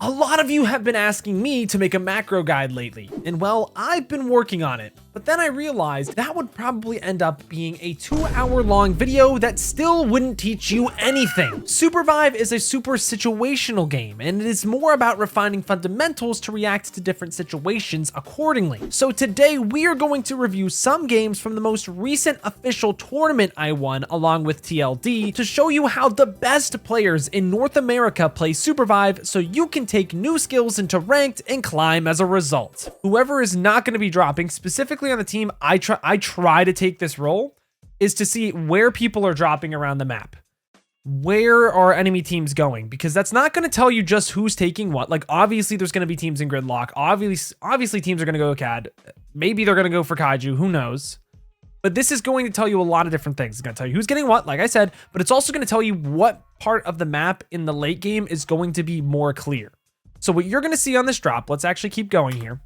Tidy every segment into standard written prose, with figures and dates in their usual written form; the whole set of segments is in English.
A lot of you have been asking me to make a macro guide lately, and well, I've been working on it, but then I realized that would probably end up being a 2-hour-long video that still wouldn't teach you anything. SUPERVIVE is a super situational game, and it is more about refining fundamentals to react to different situations accordingly. So today we are going to review some games from the most recent official tournament I won along with TLD to show you how the best players in North America play SUPERVIVE so you can take new skills into ranked and climb as a result. Whoever is not going to be dropping, specifically on the team I try to take this role, is to see where people are dropping around the map. Where are enemy teams going? Because that's not going to tell you just who's taking what. Like, obviously there's going to be teams in gridlock. Obviously teams are going to go CAD. Maybe they're going to go for Kaiju. Who knows? But this is going to tell you a lot of different things. It's going to tell you who's getting what, like I said, but it's also going to tell you what part of the map in the late game is going to be more clear. So what you're going to see on this drop, let's actually keep going here,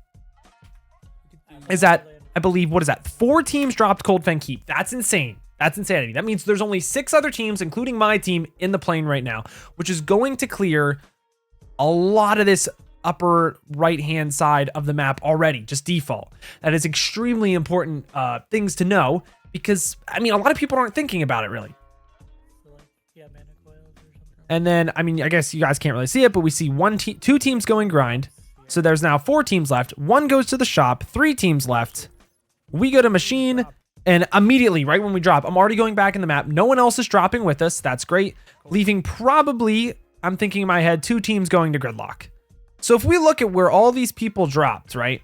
is that, I believe, what is that? 4 teams dropped Cold Fang Keep. That's insane. That's insanity. That means there's only 6 other teams, including my team, in the plane right now, which is going to clear a lot of this upper right-hand side of the map already, just default. That is extremely important things to know because, I mean, a lot of people aren't thinking about it really. And then, I mean, I guess you guys can't really see it, but we see 2 teams going grind. So there's now 4 teams left. 1 goes to the shop, 3 teams left. We go to machine, and immediately, right when we drop, I'm already going back in the map. No one else is dropping with us. That's great. Leaving probably, I'm thinking in my head, 2 teams going to gridlock. So if we look at where all these people dropped, right?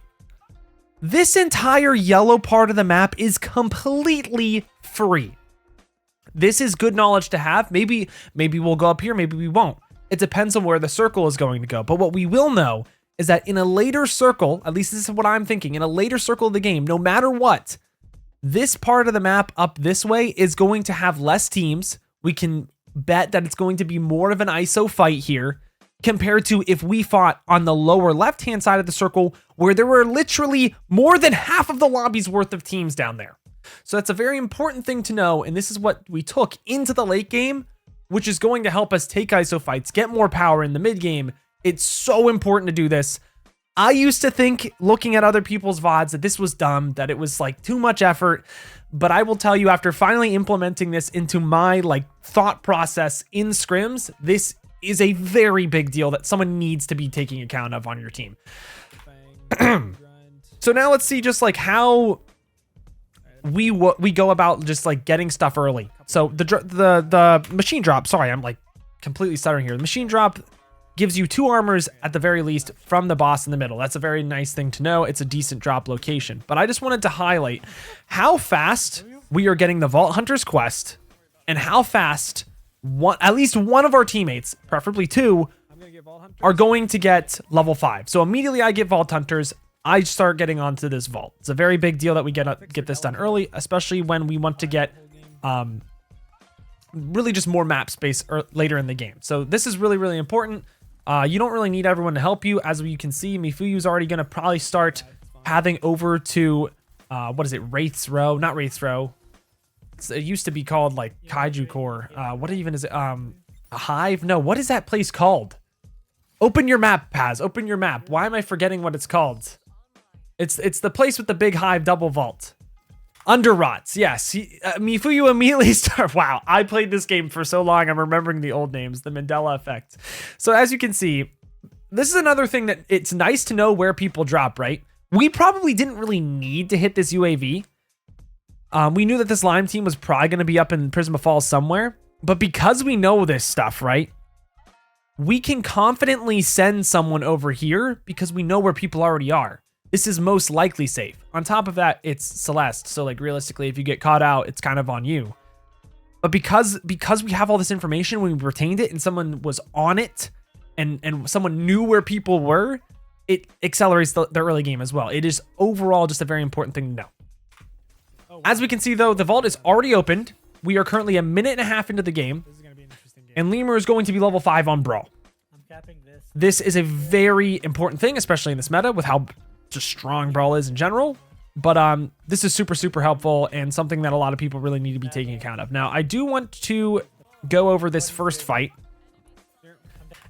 This entire yellow part of the map is completely free. This is good knowledge to have. Maybe we'll go up here, maybe we won't. It depends on where the circle is going to go. But what we will know is that in a later circle, at least this is what I'm thinking, in a later circle of the game, no matter what, this part of the map up this way is going to have less teams. We can bet that it's going to be more of an ISO fight here compared to if we fought on the lower left-hand side of the circle where there were literally more than half of the lobby's worth of teams down there. So that's a very important thing to know, and this is what we took into the late game, which is going to help us take ISO fights, get more power in the mid game. It's so important to do this. I used to think, looking at other people's VODs, that this was dumb, that it was like too much effort, but I will tell you, after finally implementing this into my like thought process in scrims, this is a very big deal that someone needs to be taking account of on your team. So now let's see just like how we go about just like getting stuff early. So the machine drop, sorry, I'm like completely stuttering here. The machine drop gives you 2 armors at the very least from the boss in the middle. That's a very nice thing to know. It's a decent drop location. But I just wanted to highlight how fast we are getting the Vault Hunter's quest and how fast at least one of our teammates, preferably 2, are going to get level 5. So immediately I get Vault Hunters, I start getting onto this vault. It's a very big deal that we get this done early, especially when we want to get really just more map space later in the game. So this is really, really important. You don't really need everyone to help you. As you can see, Mifuyu's already going to probably start pathing over to, what is it, Wraith's Row? Not Wraith's Row. It used to be called like Kaiju Core. What even is it? A Hive? No, what is that place called? Open your map, Paz. Open your map. Why am I forgetting what it's called? It's the place with the big hive double vault. Underrots, yes. Mifuyu immediately start. Wow, I played this game for so long. I'm remembering the old names, the Mandela effect. So as you can see, this is another thing that it's nice to know where people drop, right? We probably didn't really need to hit this UAV. We knew that this Lime team was probably going to be up in Prisma Falls somewhere. But because we know this stuff, right? We can confidently send someone over here because we know where people already are. This is most likely safe. On top of that, it's Celeste. So like realistically, if you get caught out, it's kind of on you. But because we have all this information, when we retained it and someone was on it and someone knew where people were, it accelerates the early game as well. It is overall just a very important thing to know. As we can see though, the vault is already opened. We are currently 1.5 minutes into the game. And Lemur is going to be level 5 on Brawl. This is a very important thing, especially in this meta with how just strong Brawl is in general. But this is super, super helpful and something that a lot of people really need to be taking account of. Now, I do want to go over this first fight.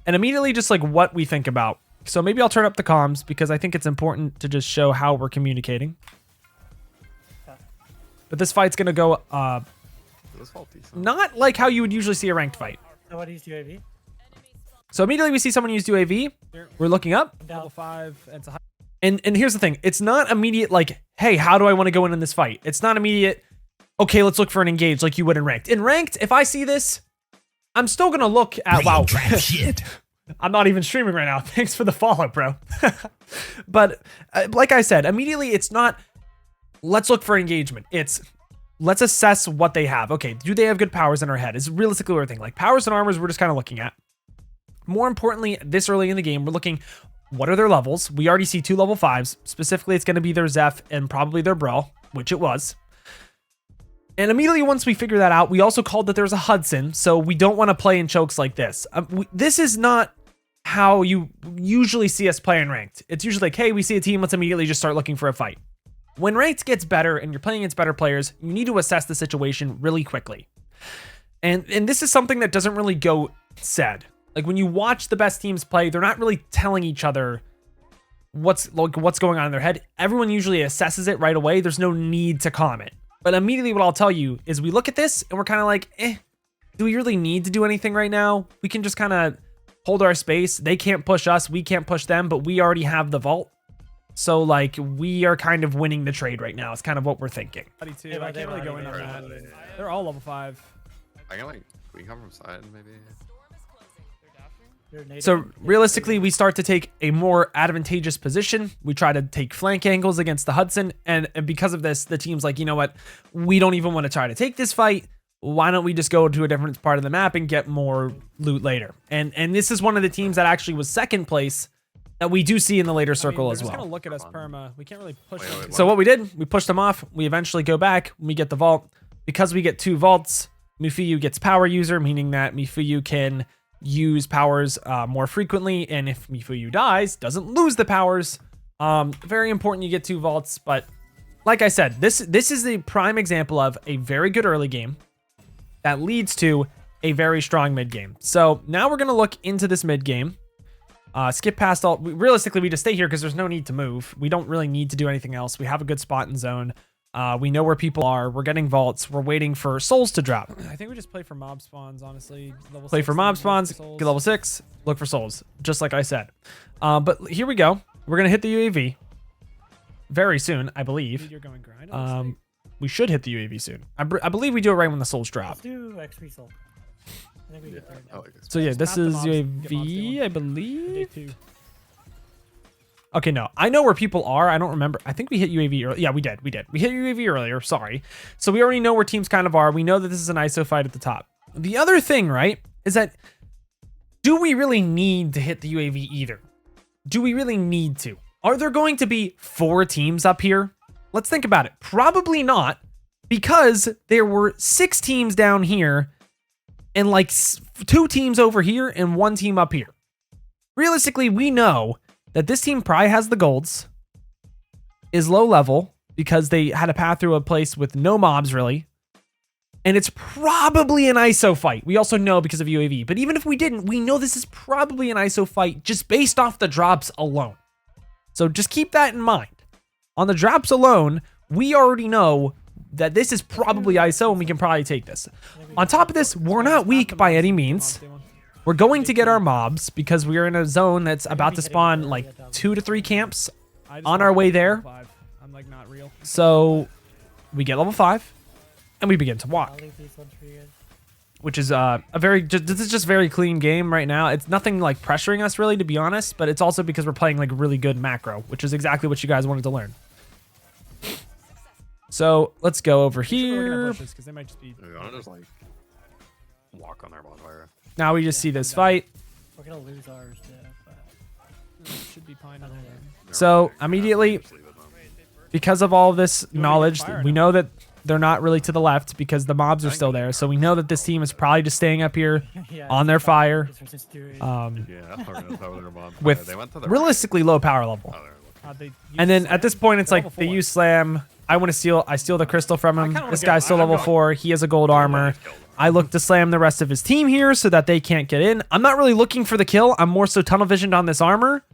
and immediately just like what we think about. So maybe I'll turn up the comms because I think it's important to just show how we're communicating. But this fight's gonna go not like how you would usually see a ranked fight. Somebody used UAV. So immediately we see someone use UAV. We're looking up. Level 5 and it's a high. And here's the thing. It's not immediate like, hey, how do I want to go in this fight? It's not immediate, okay, let's look for an engage like you would in ranked. In ranked, if I see this, I'm still going to look at, wow. I'm not even streaming right now. Thanks for the follow, bro. But like I said, immediately it's not, let's look for engagement. It's, let's assess what they have. Okay, do they have good powers in our head? Is realistically what we're thinking. Like powers and armors, we're just kind of looking at. More importantly, this early in the game, we're looking, what are their levels? We already see 2 level 5s. Specifically, it's going to be their Zeph and probably their Brawl, which it was. And immediately once we figure that out, we also called that there's a Hudson, so we don't want to play in chokes like this. This is not how you usually see us play in ranked. It's usually like, hey, we see a team, let's immediately just start looking for a fight. When ranked gets better and you're playing against better players, you need to assess the situation really quickly. And this is something that doesn't really go said. Like when you watch the best teams play, they're not really telling each other what's going on in their head. Everyone usually assesses it right away. There's no need to comment. But immediately what I'll tell you is we look at this and we're kind of like, do we really need to do anything right now? We can just kind of hold our space. They can't push us. We can't push them, but we already have the vault. So like we are kind of winning the trade right now. It's kind of what we're thinking. I can't really go in on that. They're all level 5. I can like, we can come from side maybe. So realistically, we start to take a more advantageous position. We try to take flank angles against the Hudson. And because of this, the team's like, you know what? We don't even want to try to take this fight. Why don't we just go to a different part of the map and get more loot later? And this is one of the teams that actually was second place that we do see in the later circle as well. They're just gonna look at us perma. We can't really push them. So what we did, we pushed them off. We eventually go back. We get the vault. Because we get 2 vaults, Mifuyu gets power user, meaning that Mifuyu can use powers more frequently, and if Mifuyu dies, doesn't lose the powers. Very important you get 2 vaults, but like I said, this is a prime example of a very good early game that leads to a very strong mid game. So now we're gonna look into this mid game. Skip past all, realistically we just stay here because there's no need to move. We don't really need to do anything else. We have a good spot in zone. We know where people are. We're getting vaults. We're waiting for souls to drop. I think we just play for mob spawns, honestly. Play for mob spawns, get level 6, look for souls, just like I said. But here we go. We're going to hit the UAV very soon, I believe. Dude, you're going grind, we should hit the UAV soon. I believe we do it right when the souls drop. Let's do XP soul. I think we get there. So yeah, this is UAV, I believe. Okay, no. I know where people are. I don't remember. I think we hit UAV earlier. Yeah, we did. We hit UAV earlier. Sorry. So we already know where teams kind of are. We know that this is an ISO fight at the top. The other thing, right, is that do we really need to hit the UAV either? Do we really need to? Are there going to be 4 teams up here? Let's think about it. Probably not, because there were 6 teams down here and like 2 teams over here and 1 team up here. Realistically, we know that this team probably has the golds, is low level because they had to path through a place with no mobs really, and it's probably an ISO fight. We also know because of UAV, but even if we didn't, we know this is probably an ISO fight just based off the drops alone. So just keep that in mind. On the drops alone, we already know that this is probably ISO and we can probably take this. On top of this, we're not weak by any means. We're going to get our mobs because we are in a zone that's about to spawn like 2 to 3 camps on our way there. I'm like not real. So we get level 5 and we begin to walk, which is this is just very clean game right now. It's nothing like pressuring us really, to be honest, but it's also because we're playing like really good macro, which is exactly what you guys wanted to learn. So let's go over here. Because they might just be. I'll just like walk on their bonfire. Now we just see this fight. We're gonna lose ours, but should be pine. So immediately, because of all this knowledge, we know that they're not really to the left because the mobs are still there. So we know that this team is probably just staying up here on their fire, with realistically low power level. And then at this point, it's like they use slam. I want to steal. I steal the crystal from him. kinda wanna This go. guy's still I'm level going. 4. He has a gold armor. I look to slam the rest of his team here so that they can't get in. I'm not really looking for the kill. I'm more so tunnel visioned on this armor.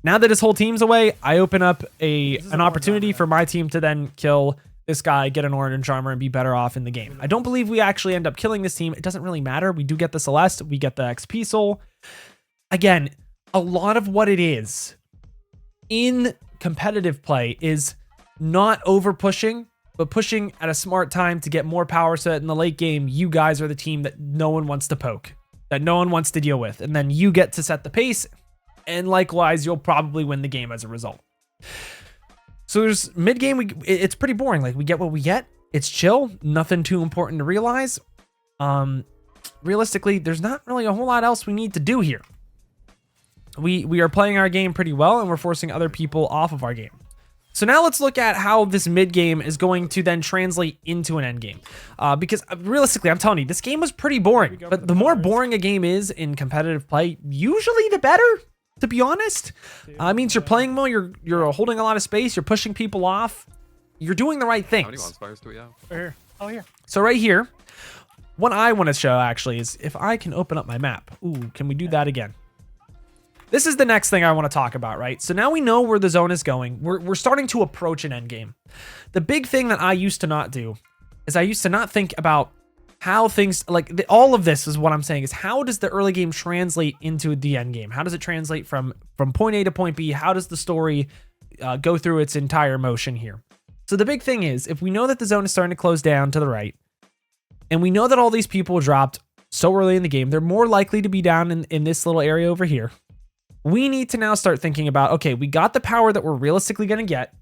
Now that his whole team's away, I open up an opportunity for my team to then kill this guy, get an orange armor, and be better off in the game. I don't believe we actually end up killing this team. It doesn't really matter. We do get the Celeste. We get the XP soul. Again, a lot of what it is in competitive play is not over pushing, but pushing at a smart time to get more power so that in the late game, you guys are the team that no one wants to poke, that no one wants to deal with. And then you get to set the pace. And likewise, you'll probably win the game as a result. So there's mid game, it's pretty boring. Like we get what we get. It's chill. Nothing too important to realize. Realistically, there's not really a whole lot else we need to do here. We are playing our game pretty well, and we're forcing other people off of our game. So now let's look at how this mid game is going to then translate into an end game. Because realistically, I'm telling you, this game was pretty boring. But the more boring a game is in competitive play, usually the better. To be honest, it means you're playing well, you're holding a lot of space, you're pushing people off, you're doing the right How many things. bonfires do we have? Right here. Oh, here. So right here, what I want to show actually is if I can open up my map. Ooh, can we do that again? This is the next thing I want to talk about, right? So now we know where the zone is going. We're starting to approach an end game. The big thing that I used to not do is I used to not think about how things like all of this is what I'm saying is how does the early game translate into the end game? How does it translate from point A to point B? How does the story go through its entire motion here? So the big thing is if we know that the zone is starting to close down to the right, and we know that all these people dropped so early in the game, they're more likely to be down in this little area over here. We need to now start thinking about, okay, we got the power that we're realistically going to get.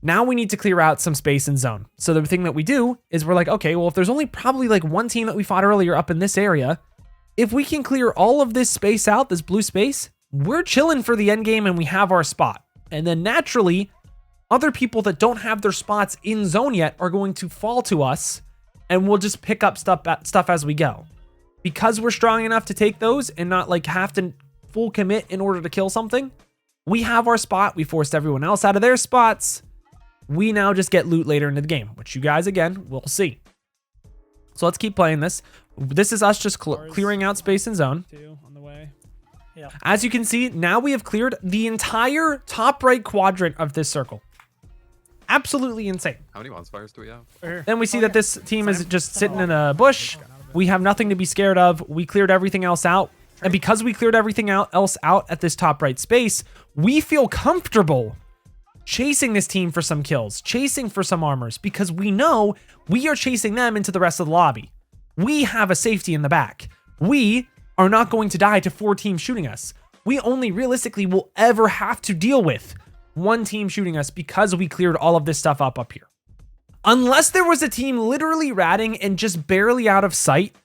Now we need to clear out some space in zone. So the thing that we do is we're like, okay, well, if there's only probably like one team that we fought earlier up in this area, if we can clear all of this space out, this blue space, we're chilling for the end game and we have our spot. And then naturally, other people that don't have their spots in zone yet are going to fall to us and we'll just pick up stuff as we go. Because we're strong enough to take those and not like have to full commit in order to kill something, we have our spot. We forced everyone else out of their spots. We now just get loot later into the game, which you guys, again, will see. So let's keep playing this. This is us just clearing out space in zone. Two on the way. Yeah. As you can see, now we have cleared the entire top right quadrant of this circle. Absolutely insane. How many bonfires do we have? Right here. Then we see that this team is just sitting in a bush. We have nothing to be scared of. We cleared everything else out. And because we cleared everything else out at this top right space, we feel comfortable chasing this team for some kills, chasing for some armors, because we know we are chasing them into the rest of the lobby. We have a safety in the back. We are not going to die to 4 teams shooting us. We only realistically will ever have to deal with 1 team shooting us because we cleared all of this stuff up here. Unless there was a team literally ratting and just barely out of sight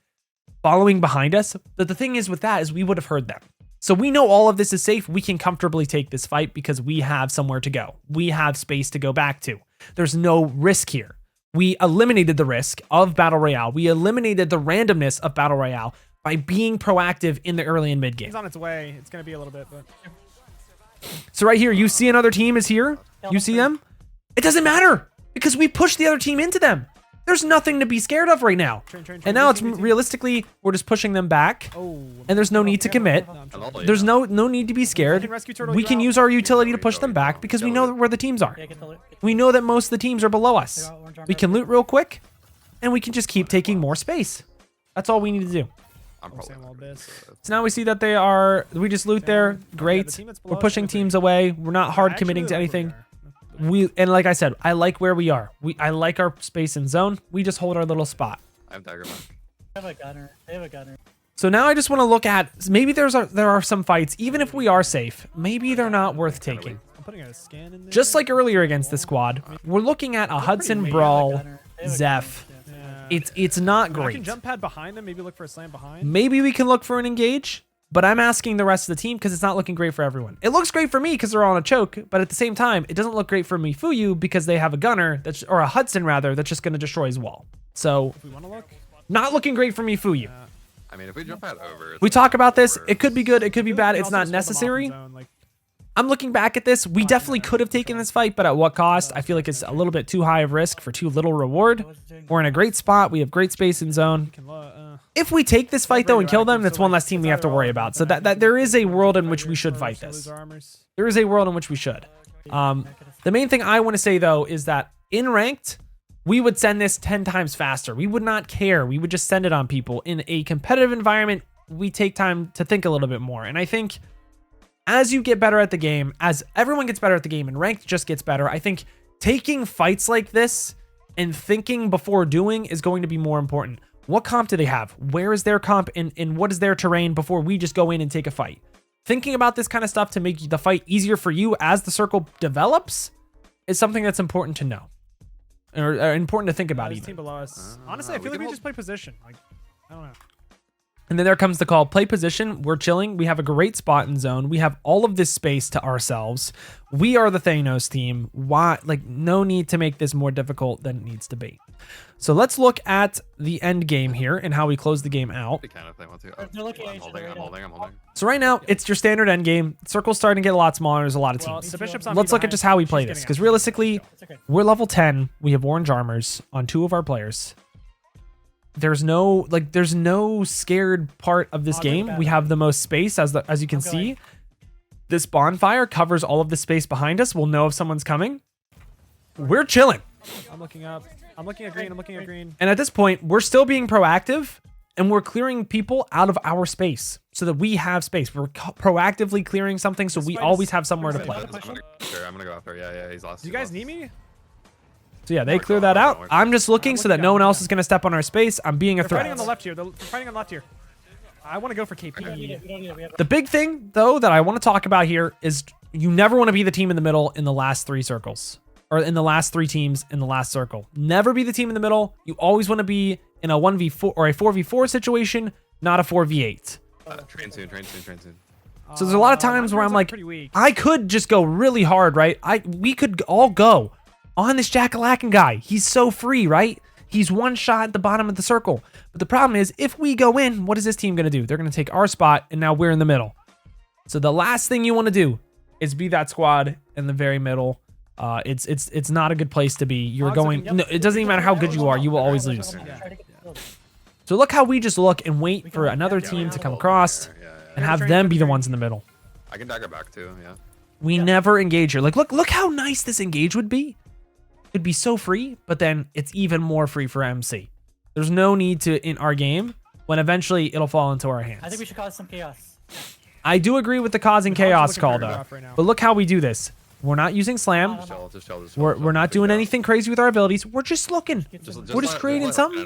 following behind us, but the thing is with that is we would have heard them. So we know all of this is safe. We can comfortably take this fight because we have somewhere to go. We have space to go back to. There's no risk here. We eliminated the risk of Battle Royale. We eliminated the randomness of Battle Royale by being proactive in the early and mid game. He's on its way. It's gonna be a little bit, but So right here, you see another team is here. You see them? It doesn't matter because we pushed the other team into them. There's nothing to be scared of right now. And now it's realistically, we're just pushing them back. oh, And there's no need to commit. There's no need to be scared. We can use our utility to push them back because we know where the teams are. Yeah, get the loot. We know that most of the teams are below us. Orange armor. We can loot real quick, and we can just keep taking more space. That's all we need to do. I'm probably Sam not all gonna this. do it. So now we see that they are, we just loot there. Great. team that's We're below us pushing is gonna teams away. We're not hard Actually, committing to I like where we anything. are. And like I said, I like where we are. I like our space and zone. We just hold our little spot. I have dagger mark. They have a gunner. They have a gunner. So now I just want to look at, maybe there are some fights, even if we are safe, maybe they're not worth taking. I'm putting a scan in there. Just like earlier against the squad, we're looking at a Hudson weak. Brawl, Gunner. They have a Zeph. gunner, Yeah. It's not I great. can jump pad behind them. Maybe look for a slam behind. Maybe we can look for an engage, but I'm asking the rest of the team because it's not looking great for everyone. It looks great for me because they're all on a choke, but at the same time, it doesn't look great for Mifuyu because they have a gunner or a Hudson rather that's just going to destroy his wall. So If we want to look. not looking great for Mifuyu. I mean, if we jump that over, it's We like talk about this. worse. It could be good. It could be We bad. can It's also not just hold them off in necessary. zone, like, I'm looking back at this. We definitely could have taken this fight, but at what cost? I feel like it's a little bit too high of risk for too little reward. We're in a great spot. We have great space in zone. If we take this fight though and kill them, that's one less team we have to worry about. So that there is a world in which we should fight this. There is a world in which we should. The main thing I want to say though is that in ranked, we would send this 10 times faster. We would not care. We would just send it on people. In a competitive environment, we take time to think a little bit more. And I think as you get better at the game, as everyone gets better at the game and ranked just gets better, I think taking fights like this and thinking before doing is going to be more important. What comp do they have? Where is their comp and what is their terrain before we just go in and take a fight? Thinking about this kind of stuff to make the fight easier for you as the circle develops is something that's important to know. Or important to think about There's a even. team below us. Honestly, I feel like we just play position. Like, I don't know. And then there comes the call, play position. We're chilling. We have a great spot in zone. We have all of this space to ourselves. We are the Thanos team. Why? Like, no need to make this more difficult than it needs to be. So let's look at the end game here and how we close the game out. They can if they want to. They're looking at I'm each holding, other I'm right holding, I'm holding. So right now, it's your standard end game. Circle's starting to get a lot smaller. There's a lot of Well, teams. the bishop's on Let's look at behind. just how we She's play getting this. out. Because realistically, It's okay. we're level 10. We have orange armors on 2 of our players. There's no scared part of this Odds are game. bad. We have the most space as you can I'm see. going. This bonfire covers all of the space behind us. We'll know if someone's coming. We're chilling. I'm looking up. I'm looking at green. I'm looking at green. And at this point, we're still being proactive and we're clearing people out of our space so that we have space. We're proactively clearing something so we fight always is- have somewhere to this play. fight is- I'm gonna go after. Yeah, he's lost. Do you guys need me? So yeah, they clear that out. I'm just looking so that no one else is going to step on our space. I'm being a They're fighting on threat. the left here. They're fighting on the left here. I want to go for KP. We don't need it. We don't need it. We have The big thing, though, that I want to talk about here is you never want to be the team in the middle in the last 3 circles. Or in the last 3 teams in the last circle. Never be the team in the middle. You always want to be in a 1v4 or a 4v4 situation, not a 4v8. Train soon. So there's a lot of times where I'm like, pretty weak. I could just go really hard, right? We could all go on this Jack-o'-lantern guy. He's so free, right? He's one shot at the bottom of the circle. But the problem is, if we go in, what is this team going to do? They're going to take our spot, and now we're in the middle. So the last thing you want to do is be that squad in the very middle. It's not a good place to be. You're Hogs are going. gonna- No, it doesn't even matter how good you are. You will always lose. Try to get the field. So look how we just look and wait for another team to come across and have them be the ones in the middle. I can dagger back too. Yeah. We never engage here. Like, look how nice this engage would be. It'd be so free, but then it's even more free for MC. There's no need to in our game when eventually it'll fall into our hands. I think we should cause some chaos. I do agree with the causing chaos looking call very though. rough right now. But look how we do this. We're not using slam. Just chill. We're not doing anything crazy with our abilities. We're just looking. We're just creating something.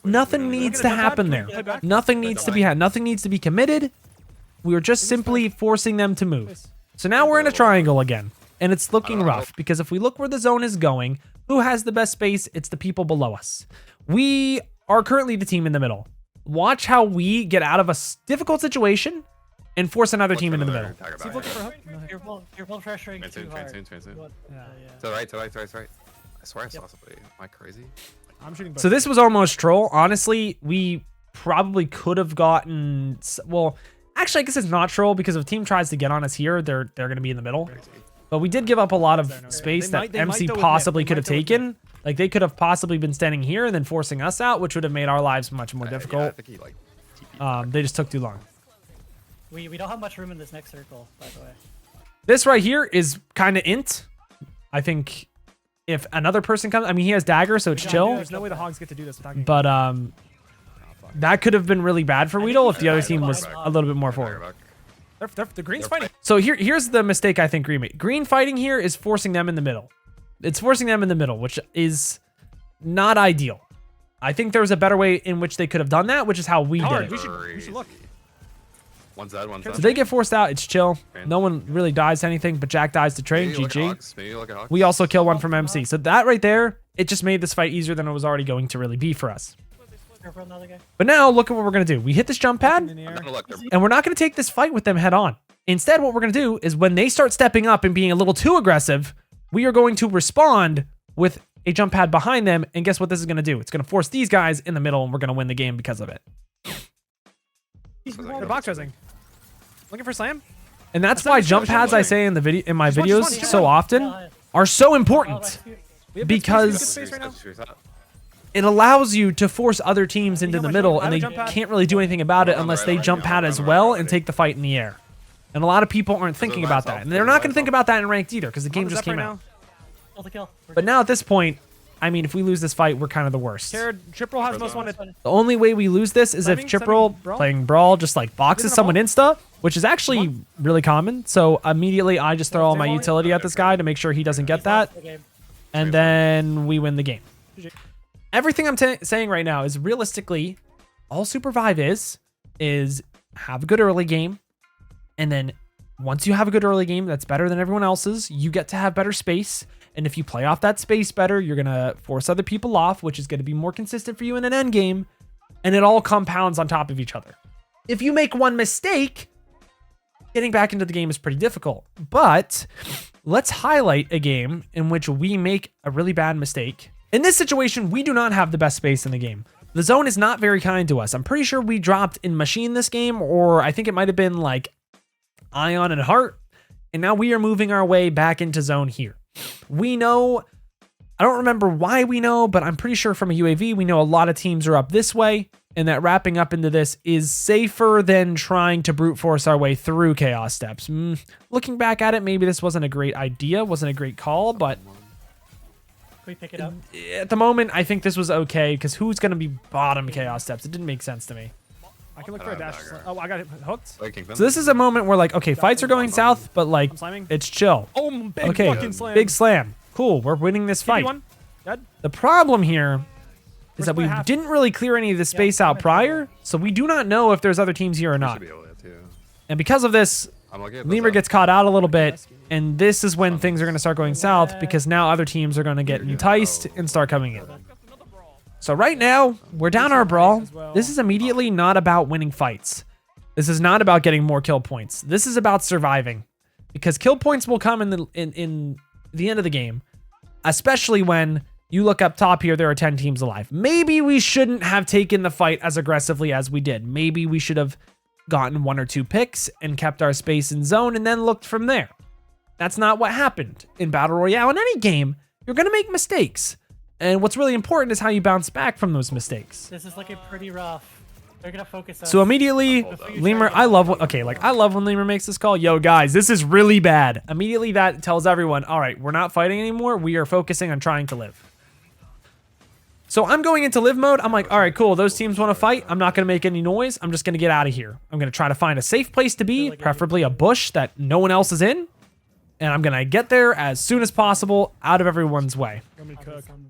Nothing needs to happen there. Nothing needs to be nothing needs to be committed. We are just simply forcing them to move. So now we're in a triangle again, and it's looking rough because if we look where the zone is going, who has the best space? It's the people below us. We are currently the team in the middle. Watch how we get out of a difficult situation and force another team into the middle. Keep looking for hook. You're both pressuring too hard. Train soon. Yeah. To the right. I swear I saw somebody. Am I crazy? I'm shooting. So this was almost troll. Honestly, we probably could have gotten. Well, actually, I guess it's not troll because if a team tries to get on us here, they're going to be in the middle. But we did give up a lot of space They that might MC go with possibly mid. could have They might go with taken. Like they could have possibly been standing here and then forcing us out, which would have made our lives much more Yeah, I difficult. think he like. TP'd. They just took too long. We don't have much room in this next circle, by the way. This right here is kind of int. I think if another person comes, I mean, he has dagger, so it's chill. There's no way the hogs get to do this without getting. But that could have been really bad for Weedle if the other team was a little bit more Dagger forward. back. the green's fighting. So here's the mistake I think Green made. Green fighting here is forcing them in the middle. It's forcing them in the middle, which is not ideal. I think there was a better way in which they could have done that, which is how we did Hard. it. We should look. One's dead. So they get forced out. It's chill. No one really dies to anything, but Jack dies to train. Maybe GG. look at Hogs. We also kill one from MC. So that right there, it just made this fight easier than it was already going to really be for us. Careful, another guy. But now look at what we're going to do. We hit this jump pad. In the I'm air. gonna look. They're And we're not going to take this fight with them head on. Instead, what we're going to do is when they start stepping up and being a little too aggressive, we are going to respond with a jump pad behind them. And guess what this is going to do? It's going to force these guys in the middle, and we're going to win the game because of it. They're box resing. Looking for slam. And that's why jump pads, I say in the video, in my videos so often, are so important. Because it allows you to force other teams into the middle, and they can't really do anything about it unless they jump pad as well and take the fight in the air. And a lot of people aren't thinking about that. And they're not going to think about that in ranked either, because the game just came out. But now at this point, I mean, if we lose this fight, we're kind of the worst. Chiprel has most wanted. The only way we lose this is if Chiprel playing Brawl just like boxes someone insta, which is actually really common. So immediately I just throw all my utility at this guy to make sure he doesn't get that. And then we win the game. Everything I'm saying right now is realistically, all SUPERVIVE is have a good early game. And then once you have a good early game that's better than everyone else's, you get to have better space. And if you play off that space better, you're going to force other people off, which is going to be more consistent for you in an end game. And it all compounds on top of each other. If you make one mistake, getting back into the game is pretty difficult. But let's highlight a game in which we make a really bad mistake. In this situation, we do not have the best space in the game. The zone is not very kind to us. I'm pretty sure we dropped in Machine this game, or I think it might have been like Ion and Heart. And now we are moving our way back into zone here. We know, I don't remember why we know, but I'm pretty sure from a UAV, we know a lot of teams are up this way, and that wrapping up into this is safer than trying to brute force our way through chaos steps. Looking back at it, maybe this wasn't a great idea, wasn't a great call, but Can we pick it up? at the moment, I think this was okay, because who's going to be bottom chaos steps? It didn't make sense to me. I can look for a dash. Oh, I got it hooked. So this is a moment where like, okay, fights are going south, but like, it's chill. Oh, big Okay, fucking slam. big slam. Cool, we're winning this fight. Dead. The problem here is that we half. didn't really clear any of the space out prior, so we do not know if there's other teams here or not. And because of this, Lemur gets caught out a little bit, and this is when things are going to start going south, because now other teams are going to get enticed and start coming in. So right now, we're down our Brawl. This is immediately not about winning fights. This is not about getting more kill points. This is about surviving, because kill points will come in the end of the game, especially when you look up top here, there are 10 teams alive. Maybe we shouldn't have taken the fight as aggressively as we did. Maybe we should have gotten 1 or 2 picks and kept our space in zone and then looked from there. That's not what happened. In Battle Royale, in any game, you're going to make mistakes. And what's really important is how you bounce back from those mistakes. This is looking pretty rough. They're gonna focus us. So immediately, Lemur, I love when Lemur makes this call. Yo, guys, this is really bad. Immediately that tells everyone, all right, we're not fighting anymore. We are focusing on trying to live. So I'm going into live mode. I'm like, all right, cool. Those teams want to fight. I'm not going to make any noise. I'm just going to get out of here. I'm going to try to find a safe place to be, preferably a bush that no one else is in. And I'm going to get there as soon as possible, out of everyone's way.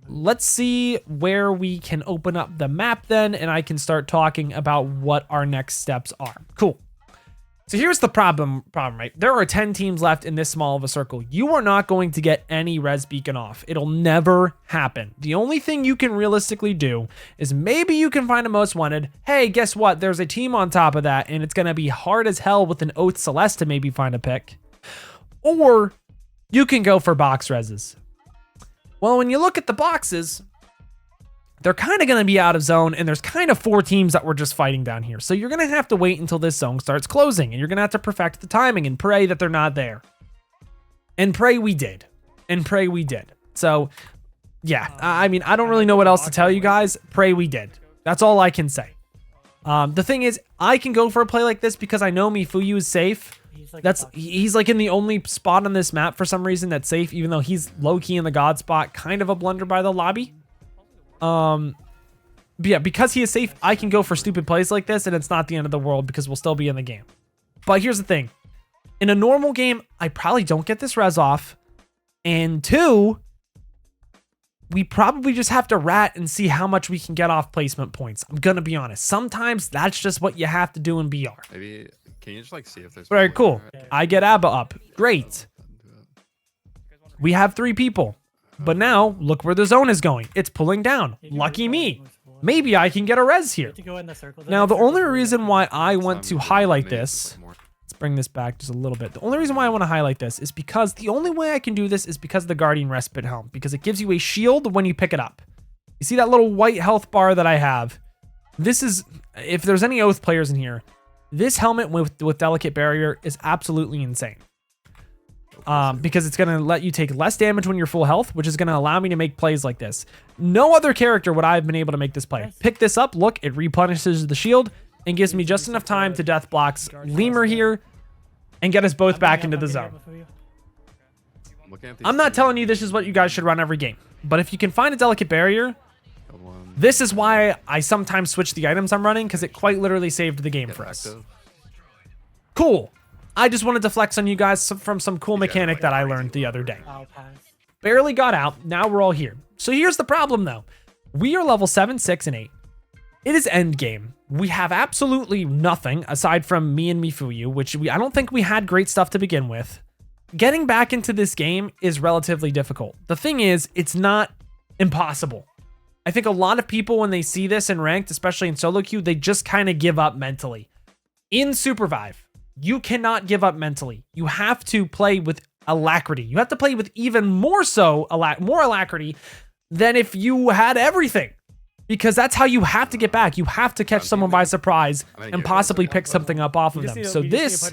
Let's see where we can open up the map then, and I can start talking about what our next steps are. Cool. So here's the problem, right? There are 10 teams left in this small of a circle. You are not going to get any res beacon off. It'll never happen. The only thing you can realistically do is maybe you can find a most wanted. Hey, guess what? There's a team on top of that, and it's going to be hard as hell with an Oath Celeste to maybe find a pick. Or you can go for box reses. Well, when you look at the boxes, they're kind of going to be out of zone, and there's kind of 4 teams that we're just fighting down here. So you're going to have to wait until this zone starts closing, and you're going to have to perfect the timing and pray that they're not there. And pray we did. And pray we did. So, yeah, I mean, I don't really know what else to tell you guys. Pray we did. That's all I can say. The thing is, I can go for a play like this because I know Mifuyu is safe. He's like in the only spot on this map for some reason that's safe, even though he's low-key in the god spot. Kind of a blunder by the lobby. But yeah, because he is safe, I can go for stupid plays like this, and it's not the end of the world because we'll still be in the game. But here's the thing. In a normal game, I probably don't get this res off. And 2, we probably just have to rat and see how much we can get off placement points. I'm going to be honest. Sometimes that's just what you have to do in BR. Maybe, can you just like see if there's... All right, cool. I get Abba up. Great. We have 3 people. But now, look where the zone is going. It's pulling down. Lucky me. Maybe I can get a res here. Now, the only reason why I want to highlight this... Let's bring this back just a little bit. The only reason why I want to highlight this is because the only way I can do this is because of the Guardian Respite Helm. Because it gives you a shield when you pick it up. You see that little white health bar that I have? This is... If there's any Oath players in here, This helmet with delicate barrier is absolutely insane. Because it's going to let you take less damage when you're full health, which is going to allow me to make plays like this. No other character would I have been able to make this play. Pick this up, look, it replenishes the shield and gives me just enough time to death blocks Lemur here and get us both back into the zone. I'm not telling you this is what you guys should run every game, but if you can find a delicate barrier, this is why I sometimes switch the items I'm running, because it quite literally saved the game for us. Cool. I just wanted to flex on you guys from some cool mechanic that I learned the other day. Barely got out. Now we're all here. So here's the problem, though. We are level 7, 6, and 8. It is end game. We have absolutely nothing aside from me and Mifuyu, which I don't think we had great stuff to begin with. Getting back into this game is relatively difficult. The thing is, it's not impossible. I think a lot of people, when they see this in ranked, especially in solo queue, they just kind of give up mentally. In SUPERVIVE, you cannot give up mentally. You have to play with alacrity. You have to play with even more so, more alacrity than if you had everything. Because that's how you have to get back. You have to catch someone by surprise and possibly pick something up off of them. So this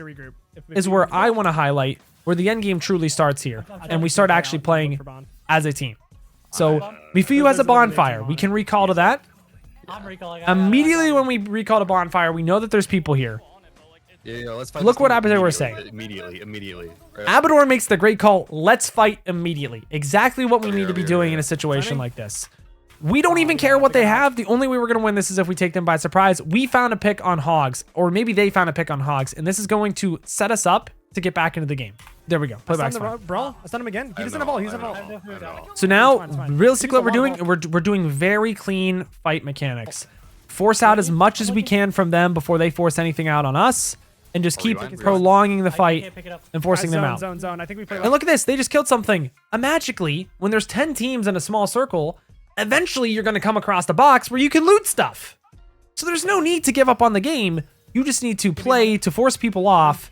is where I want to highlight where the end game truly starts here. And we start actually playing as a team. So Mifuyu has a bonfire. We can recall to that. Immediately when we recall to bonfire, we know that there's people here. Yeah, let's fight. Look what Abador was saying. Immediately. Right? Abador makes the great call, let's fight immediately. Exactly what we need to be doing in a situation like this. We don't even care what they have. The only way we're going to win this is if we take them by surprise. We found a pick on Hogs, or maybe they found a pick on Hogs, and this is going to set us up to get back into the game. There we go. Play back. Bro, I stun him again. He doesn't have all. He doesn't have all. So now, realistically, what we're doing, we're doing very clean fight mechanics. Force out as much as we can from them before they force anything out on us, and just keep prolonging the fight and forcing them out. Zone. I think we play. And look at this. They just killed something. Magically, when there's 10 teams in a small circle, eventually you're going to come across a box where you can loot stuff. So there's no need to give up on the game. You just need to play to force people off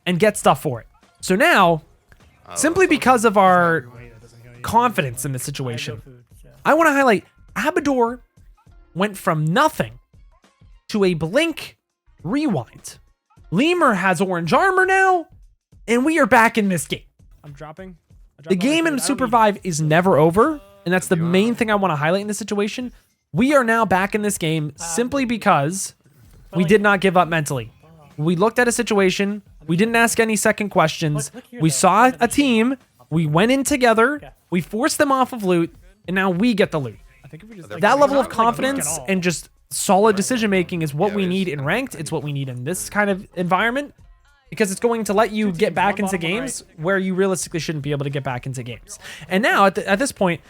and get stuff for it. So now, simply because of our confidence in the situation, I want to highlight Abador went from nothing to a blink rewind. Lemur has orange armor now, and we are back in this game. I'm dropping. The game in SUPERVIVE is never over, and that's the main thing I want to highlight in this situation. We are now back in this game simply because we did not give up mentally. We looked at a situation. We didn't ask any second questions. We saw a team. We went in together. We forced them off of loot, and now we get the loot. That level of confidence and just solid decision making is what we need in ranked. It's what we need in this kind of environment, because it's going to let you get back into games where you realistically shouldn't be able to get back into games. And now at this point,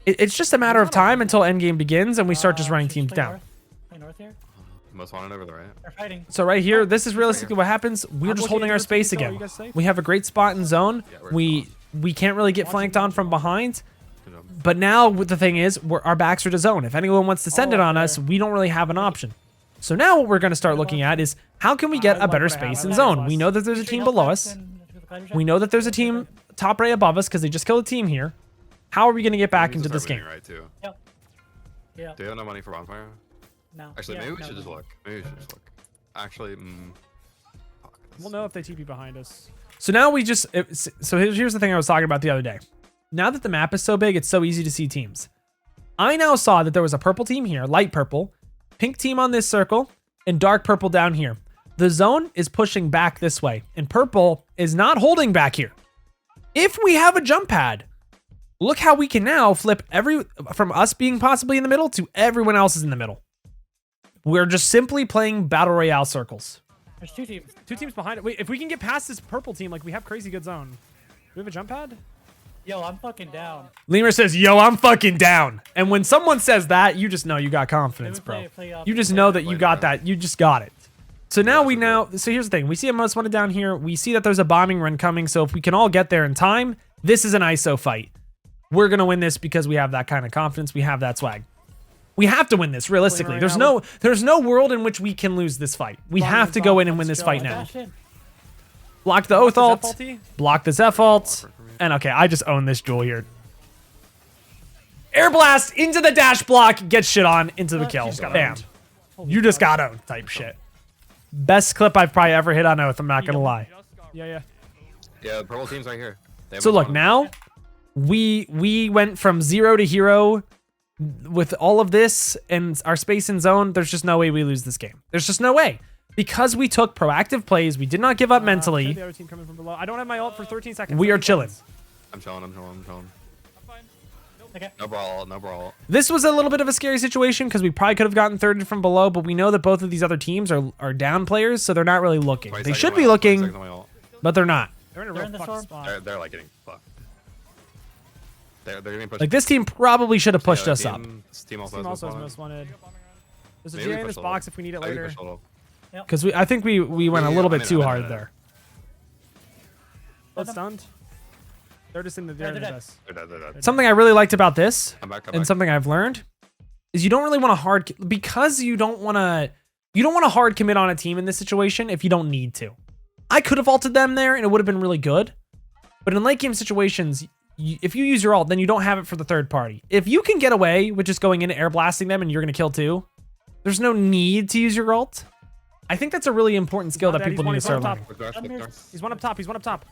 it's just a matter of time until endgame begins and we start just running teams down. Most wanted over the right. So right here, this is realistically what happens. We're just holding our space again. We have a great spot in zone. We can't really get flanked on from behind. But now the thing is, our backs are to zone. If anyone wants to send it on us, we don't really have an option. So now what we're going to start looking at is how can we get a better space in zone? We know that there's a team below us. We know that there's a team top right above us because they just killed a team here. How are we going to get back into this game? Right too. Yep. Yeah. Do you have no money for bonfire? No. Actually, maybe we should just look. Actually, we'll know if they TP behind us. So now we just... So here's the thing I was talking about the other day. Now that the map is so big, it's so easy to see teams. I now saw that there was a purple team here, light purple, pink team on this circle, and dark purple down here. The zone is pushing back this way, and purple is not holding back here. If we have a jump pad, look how we can now flip from us being possibly in the middle to everyone else is in the middle. We're just simply playing battle royale circles. There's two teams. Two teams behind it. Wait, if we can get past this purple team, like we have crazy good zone. Do we have a jump pad? Yo, I'm fucking down. Lemur says, yo, I'm fucking down. And when someone says that, you just know you got confidence, bro. You just know that you got that. You just got it. So now so here's the thing. We see a most wanted down here. We see that there's a bombing run coming. So if we can all get there in time, this is an ISO fight. We're going to win this because we have that kind of confidence. We have that swag. We have to win this realistically. There's no world in which we can lose this fight. We have to go in and win this fight now. Block the Oath ult. Block the Zeph ult. And okay, I just own this duel here. Air blast into the dash block. Get shit on into the kill. Bam. You just got owned type shit. Best clip I've probably ever hit on Oath, I'm not gonna lie. Yeah. Yeah, the purple team's right here. They have So a look, ton. now we went from 0 to hero with all of this and our space and zone. There's just no way we lose this game. There's just no way. Because we took proactive plays, we did not give up mentally. The other team coming from below. I don't have my ult for 13 seconds. We are chilling. I'm chilling. Okay. No brawl, no brawl. This was a little bit of a scary situation because we probably could have gotten third from below, but we know that both of these other teams are down players, so they're not really looking. 20 They seconds should on be my ult, 20 looking, seconds on my ult. but they're not. They're in a They're real in the fucked storm. spot. They're like getting fucked. They're getting pushed. Like, this team probably should have pushed us up. This team also, Team also has has most wanted. There's a Maybe GA in push this a box little. if we need it I think later. push a little. Because I think we went a Yeah, little bit I'm too in, hard I'm in. there. Both stunned. They're just in the they're in they're the dead. best. They're dead. Something I really liked about this, Come back, come and back. something I've learned, is you don't really want to because you don't want to hard commit on a team in this situation if you don't need to. I could have ulted them there and it would have been really good, but in late game situations, if you use your ult, then you don't have it for the third party. If you can get away with just going in and air blasting them and you're gonna kill too, there's no need to use your ult. I think that's a really important skill that He's people one need to on start top. learning. Look north, look north. He's one up top. He's one up top.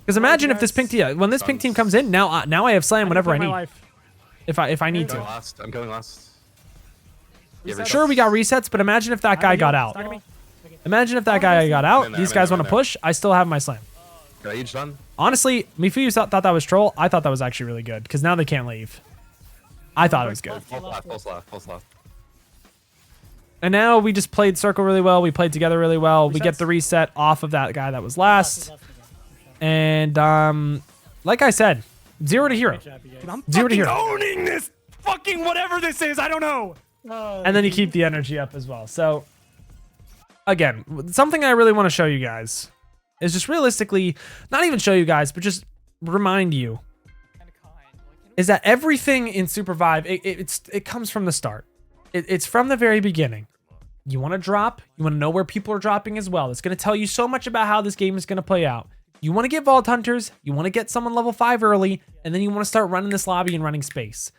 Because imagine if this pink team, when this pink team comes in, now I have slam whenever I My need, life. if I need I'm to. going last. I'm going last. Yeah, Reset. Sure, we got resets, but imagine if that guy got out. Stack me. Imagine if that guy got out. I'm in there, These I'm in guys there, want to I'm in there. push. I still have my slam. Got each done. Honestly, Mifuyu thought that was troll. I thought that was actually really good because now they can't leave. I thought it was good. Full left, full left, full left. And now we just played circle really well. We played together really well. We get Resets. the reset off of that guy that was last. And like I said, 0 to hero. I'm 0 to fucking hero. owning this fucking whatever this is. I don't know. And then you keep the energy up as well. So again, something I really want to show you guys is just realistically, not even show you guys, but just remind you is that everything in SUPERVIVE, it comes from the start. It's from the very beginning. You want to drop, you want to know where people are dropping as well. It's going to tell you so much about how this game is going to play out. You want to get Vault Hunters, you want to get someone level 5 early, and then you want to start running this lobby and running space.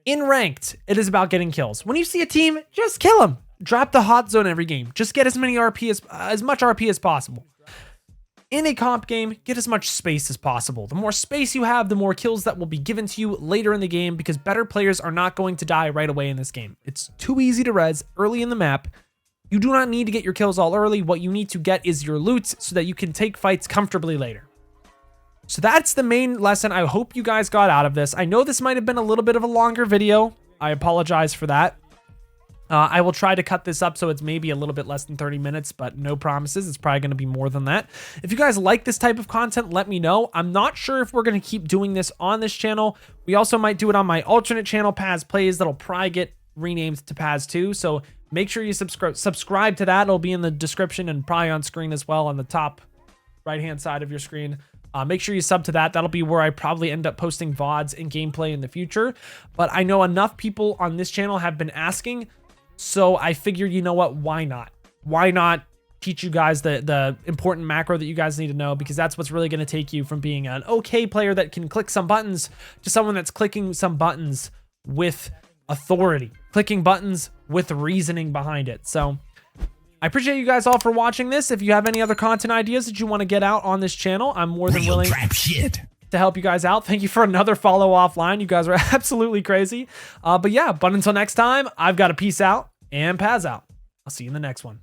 In ranked, it is about getting kills. When you see a team, just kill them. Drop the hot zone every game. Just get as much RP as possible. In a comp game, get as much space as possible. The more space you have, the more kills that will be given to you later in the game because better players are not going to die right away in this game. It's too easy to res early in the map. You do not need to get your kills all early. What you need to get is your loot so that you can take fights comfortably later. So that's the main lesson I hope you guys got out of this. I know this might have been a little bit of a longer video. I apologize for that. I will try to cut this up so it's maybe a little bit less than 30 minutes, but no promises. It's probably going to be more than that. If you guys like this type of content, let me know. I'm not sure if we're going to keep doing this on this channel. We also might do it on my alternate channel, Paz Plays, that'll probably get renamed to Paz 2. So make sure you subscribe to that. It'll be in the description and probably on screen as well on the top right-hand side of your screen. Make sure you sub to that. That'll be where I probably end up posting VODs and gameplay in the future. But I know enough people on this channel have been asking, so I figured, you know what, why not? Why not teach you guys the important macro that you guys need to know, because that's what's really going to take you from being an okay player that can click some buttons to someone that's clicking some buttons with authority, clicking buttons with reasoning behind it. So I appreciate you guys all for watching this. If you have any other content ideas that you want to get out on this channel, I'm more than willing to help you guys out. Thank you for another follow offline. You guys are absolutely crazy. But yeah, but until next time, I've got to peace out and Paz out. I'll see you in the next one.